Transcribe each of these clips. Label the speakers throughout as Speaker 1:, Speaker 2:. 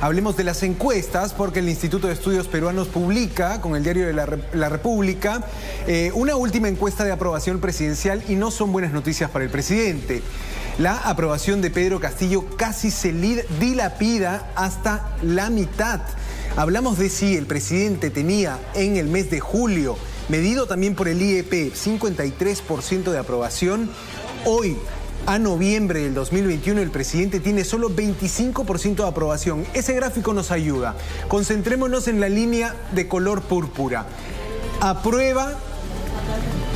Speaker 1: Hablemos de las encuestas, porque el Instituto de Estudios Peruanos publica, con el diario de la República, una última encuesta de aprobación presidencial y no son buenas noticias para el presidente. La aprobación de Pedro Castillo casi se dilapida hasta la mitad. Hablamos de si el presidente tenía en el mes de julio, medido también por el IEP, 53% de aprobación. Hoy, a noviembre del 2021, el presidente tiene solo 25% de aprobación. Ese gráfico nos ayuda. Concentrémonos en la línea de color púrpura. ¿Aprueba?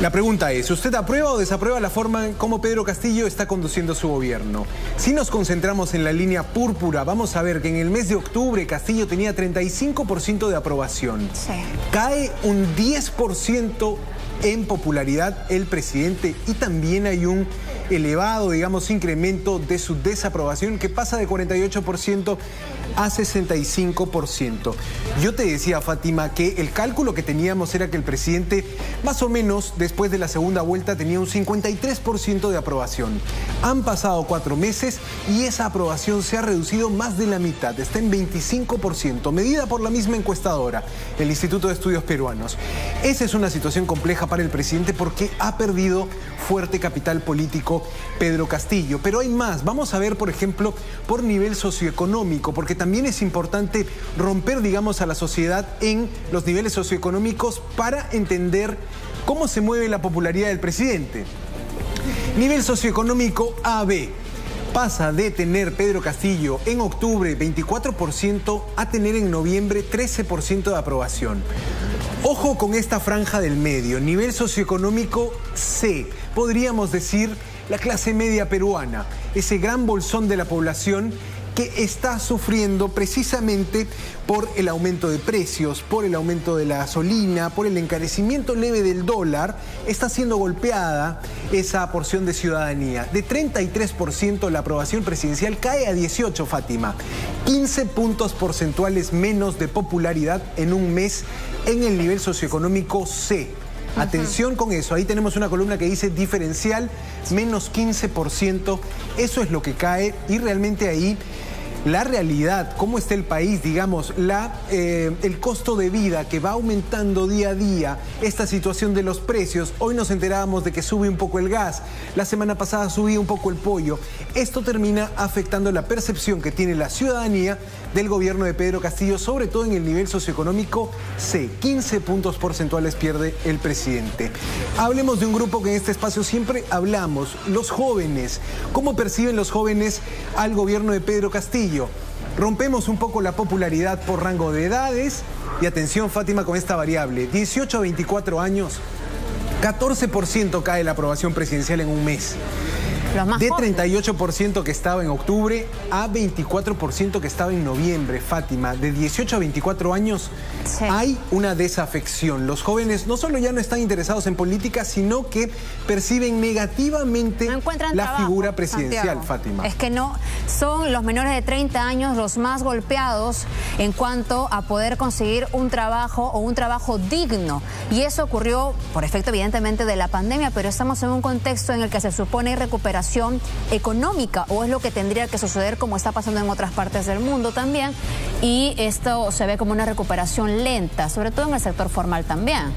Speaker 1: La pregunta es, ¿usted aprueba o desaprueba la forma en cómo Pedro Castillo está conduciendo su gobierno? Si nos concentramos en la línea púrpura, vamos a ver que en el mes de octubre Castillo tenía 35% de aprobación. Sí. Cae un 10% en popularidad el presidente y también hay un elevado, digamos, incremento de su desaprobación que pasa de 48% a 65%. Yo te decía, Fátima, que el cálculo que teníamos era que el presidente, más o menos después de la segunda vuelta, tenía un 53% de aprobación. Han pasado 4 meses y esa aprobación se ha reducido más de la mitad, está en 25%, medida por la misma encuestadora, el Instituto de Estudios Peruanos. Esa es una situación compleja para el presidente porque ha perdido fuerte capital político Pedro Castillo. Pero hay más. Vamos a ver, por ejemplo, por nivel socioeconómico, porque también es importante romper, digamos, a la sociedad en los niveles socioeconómicos para entender cómo se mueve la popularidad del presidente. Nivel socioeconómico AB. Pasa de tener Pedro Castillo en octubre 24% a tener en noviembre 13% de aprobación. Ojo con esta franja del medio, nivel socioeconómico C, podríamos decir la clase media peruana, ese gran bolsón de la población que está sufriendo precisamente por el aumento de precios, por el aumento de la gasolina, por el encarecimiento leve del dólar, está siendo golpeada esa porción de ciudadanía. De 33% la aprobación presidencial cae a 18%, Fátima. 15 puntos porcentuales menos de popularidad en un mes en el nivel socioeconómico C. Atención con eso, ahí tenemos una columna que dice diferencial menos 15%, eso es lo que cae y realmente ahí la realidad, cómo está el país, digamos, el costo de vida que va aumentando día a día, esta situación de los precios. Hoy nos enterábamos de que sube un poco el gas, la semana pasada subía un poco el pollo. Esto termina afectando la percepción que tiene la ciudadanía del gobierno de Pedro Castillo, sobre todo en el nivel socioeconómico C. 15 puntos porcentuales pierde el presidente. Hablemos de un grupo que en este espacio siempre hablamos, los jóvenes. ¿Cómo perciben los jóvenes al gobierno de Pedro Castillo? Rompemos un poco la popularidad por rango de edades y atención, Fátima, con esta variable. 18 a 24 años, 14% cae la aprobación presidencial en un mes. De 38% que estaba en octubre a 24% que estaba en noviembre, Fátima. De 18 a 24 años sí. Hay una desafección. Los jóvenes no solo ya no están interesados en política, sino que perciben negativamente la figura presidencial, Santiago. Fátima.
Speaker 2: Es que no, son los menores de 30 años los más golpeados en cuanto a poder conseguir un trabajo o un trabajo digno. Y eso ocurrió por efecto evidentemente de la pandemia, pero estamos en un contexto en el que se supone recuperación económica, o es lo que tendría que suceder, como está pasando en otras partes del mundo también, y esto se ve como una recuperación lenta, sobre todo en el sector formal también.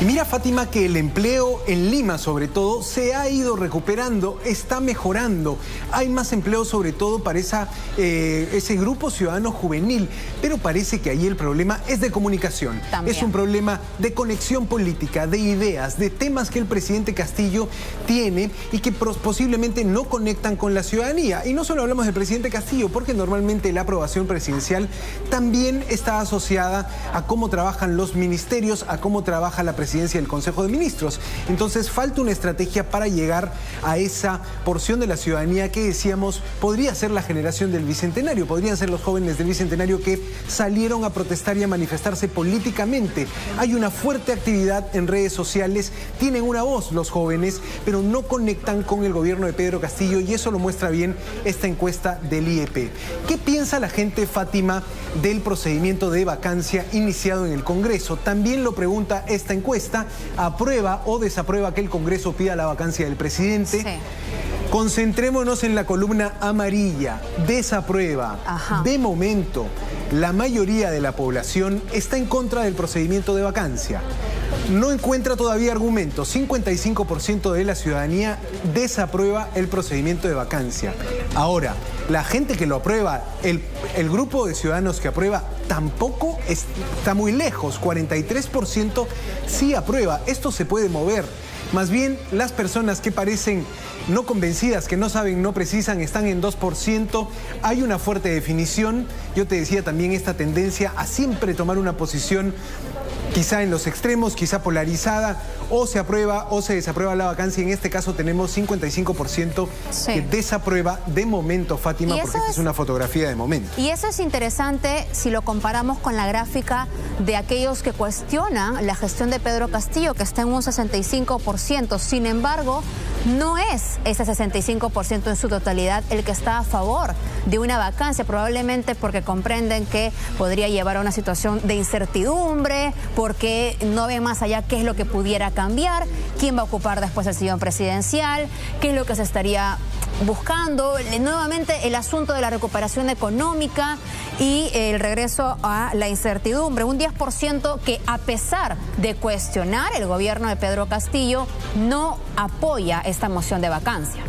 Speaker 1: Y mira, Fátima, que el empleo en Lima, sobre todo, se ha ido recuperando, está mejorando. Hay más empleo, sobre todo, para ese grupo ciudadano juvenil. Pero parece que ahí el problema es de comunicación. También. Es un problema de conexión política, de ideas, de temas que el presidente Castillo tiene y que posiblemente no conectan con la ciudadanía. Y no solo hablamos del presidente Castillo, porque normalmente la aprobación presidencial también está asociada a cómo trabajan los ministerios, a cómo trabaja la presidencia del Consejo de Ministros. Entonces falta una estrategia para llegar a esa porción de la ciudadanía que decíamos podría ser la generación del Bicentenario, podrían ser los jóvenes del Bicentenario que salieron a protestar y a manifestarse políticamente. Hay una fuerte actividad en redes sociales, tienen una voz los jóvenes, pero no conectan con el gobierno de Pedro Castillo y eso lo muestra bien esta encuesta del IEP. ¿Qué piensa la gente, Fátima, del procedimiento de vacancia iniciado en el Congreso? También lo pregunta esta encuesta. ¿Aprueba o desaprueba que el Congreso pida la vacancia del presidente? Sí. Concentrémonos en la columna amarilla. Desaprueba. De momento, la mayoría de la población está en contra del procedimiento de vacancia. No encuentra todavía argumentos. 55% de la ciudadanía desaprueba el procedimiento de vacancia. Ahora, la gente que lo aprueba, el grupo de ciudadanos que aprueba, tampoco está muy lejos. 43% sí aprueba. Esto se puede mover. Más bien, las personas que parecen no convencidas, que no saben, no precisan, están en 2%. Hay una fuerte definición. Yo te decía también esta tendencia a siempre tomar una posición quizá en los extremos, quizá polarizada, o se aprueba o se desaprueba la vacancia. En este caso tenemos 55% que desaprueba de momento, Fátima, porque esta es una fotografía de momento.
Speaker 2: Y eso es interesante si lo comparamos con la gráfica de aquellos que cuestionan la gestión de Pedro Castillo, que está en un 65%. Sin embargo, no es ese 65% en su totalidad el que está a favor de una vacancia, probablemente porque comprenden que podría llevar a una situación de incertidumbre, porque no ven más allá qué es lo que pudiera cambiar, quién va a ocupar después el sillón presidencial, qué es lo que se estaría buscando. Nuevamente el asunto de la recuperación económica y el regreso a la incertidumbre. Un 10% que, a pesar de cuestionar el gobierno de Pedro Castillo, no apoya esta moción de vacancia.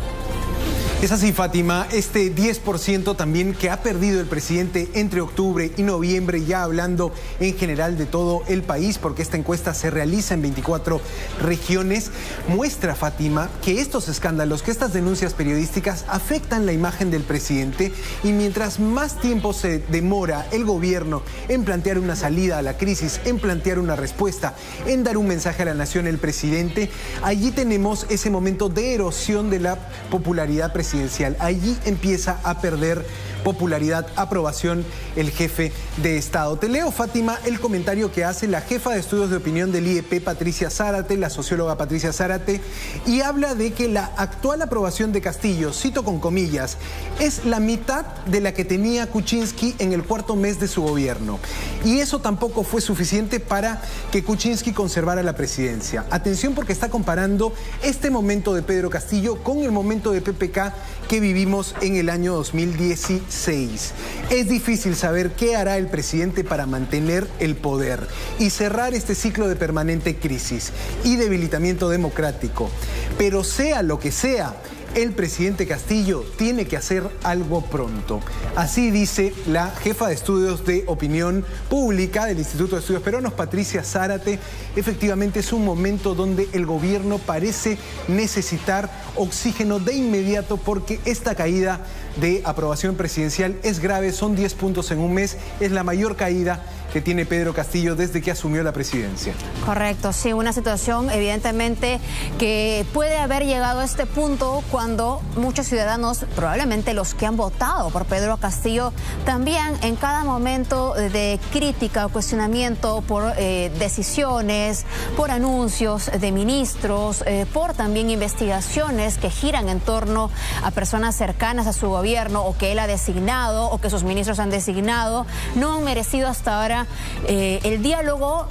Speaker 1: Es así, Fátima, este 10% también que ha perdido el presidente entre octubre y noviembre, ya hablando en general de todo el país, porque esta encuesta se realiza en 24 regiones, muestra, Fátima, que estos escándalos, que estas denuncias periodísticas afectan la imagen del presidente, y mientras más tiempo se demora el gobierno en plantear una salida a la crisis, en plantear una respuesta, en dar un mensaje a la nación, el presidente, allí tenemos ese momento de erosión de la popularidad presidencial. Allí empieza a perder popularidad, aprobación el jefe de Estado. Te leo, Fátima, el comentario que hace la jefa de estudios de opinión del IEP, Patricia Zárate, la socióloga Patricia Zárate, y habla de que la actual aprobación de Castillo, cito con comillas, es la mitad de la que tenía Kuczynski en el cuarto mes de su gobierno. Y eso tampoco fue suficiente para que Kuczynski conservara la presidencia. Atención, porque está comparando este momento de Pedro Castillo con el momento de PPK que vivimos en el año 2016. Es difícil saber qué hará el presidente para mantener el poder y cerrar este ciclo de permanente crisis y debilitamiento democrático. Pero sea lo que sea, el presidente Castillo tiene que hacer algo pronto. Así dice la jefa de estudios de opinión pública del Instituto de Estudios Peruanos, Patricia Zárate. Efectivamente es un momento donde el gobierno parece necesitar oxígeno de inmediato, porque esta caída de aprobación presidencial es grave. Son 10 puntos en un mes, es la mayor caída que tiene Pedro Castillo desde que asumió la presidencia. Correcto, sí, una situación evidentemente que puede haber llegado a este punto cuando muchos ciudadanos, probablemente los que han votado por Pedro Castillo, también en cada momento de crítica o cuestionamiento por decisiones, por anuncios de ministros, por también investigaciones que giran en torno a personas cercanas a su gobierno o que él ha designado o que sus ministros han designado, no han merecido hasta ahora el diálogo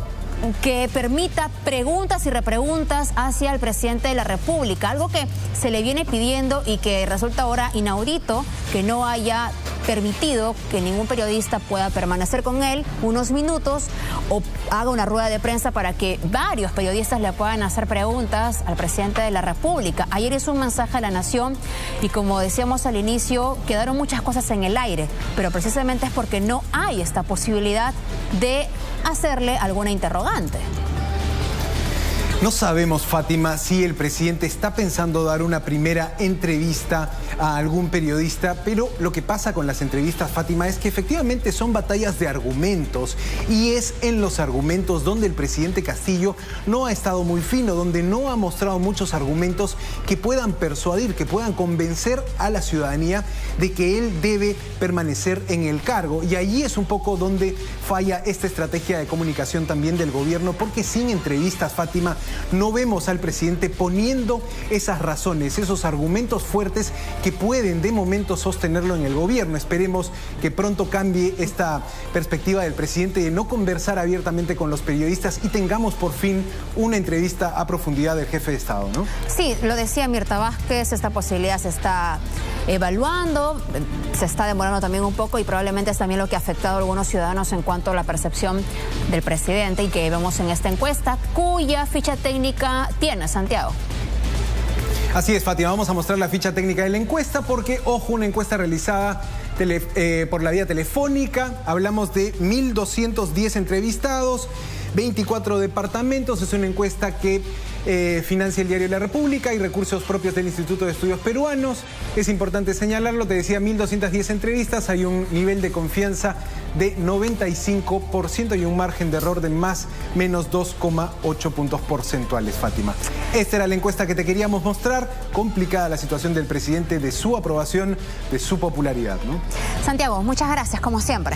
Speaker 1: que permita preguntas y repreguntas hacia el presidente de la República, algo que se le viene pidiendo y que resulta ahora inaudito que no haya permitido que ningún periodista pueda permanecer con él unos minutos o haga una rueda de prensa para que varios periodistas le puedan hacer preguntas al presidente de la República. Ayer hizo un mensaje a la nación y, como decíamos al inicio, quedaron muchas cosas en el aire, pero precisamente es porque no hay esta posibilidad de hacerle alguna interrogante. No sabemos, Fátima, si el presidente está pensando dar una primera entrevista a algún periodista, pero lo que pasa con las entrevistas, Fátima, es que efectivamente son batallas de argumentos, y es en los argumentos donde el presidente Castillo no ha estado muy fino, donde no ha mostrado muchos argumentos que puedan persuadir, que puedan convencer a la ciudadanía de que él debe permanecer en el cargo. Y allí es un poco donde falla esta estrategia de comunicación también del gobierno, porque sin entrevistas, Fátima, no vemos al presidente poniendo esas razones, esos argumentos fuertes que pueden de momento sostenerlo en el gobierno. Esperemos que pronto cambie esta perspectiva del presidente de no conversar abiertamente con los periodistas y tengamos por fin una entrevista a profundidad del jefe de Estado, ¿no?
Speaker 2: Sí, lo decía Mirta Vázquez, esta posibilidad se está evaluando, se está demorando también un poco y probablemente es también lo que ha afectado a algunos ciudadanos en cuanto a la percepción del presidente y que vemos en esta encuesta, cuya ficha técnica tiene Santiago.
Speaker 1: Así es, Fátima, vamos a mostrar la ficha técnica de la encuesta porque, ojo, una encuesta realizada por la vía telefónica. Hablamos de 1.210 entrevistados, 24 departamentos. Es una encuesta que financia el diario La República y recursos propios del Instituto de Estudios Peruanos. Es importante señalarlo, te decía 1.210 entrevistas, hay un nivel de confianza de 95% y un margen de error de menos 2,8 puntos porcentuales, Fátima. Esta era la encuesta que te queríamos mostrar. Complicada la situación del presidente, de su aprobación, de su popularidad, ¿no?
Speaker 2: Santiago, muchas gracias, como siempre.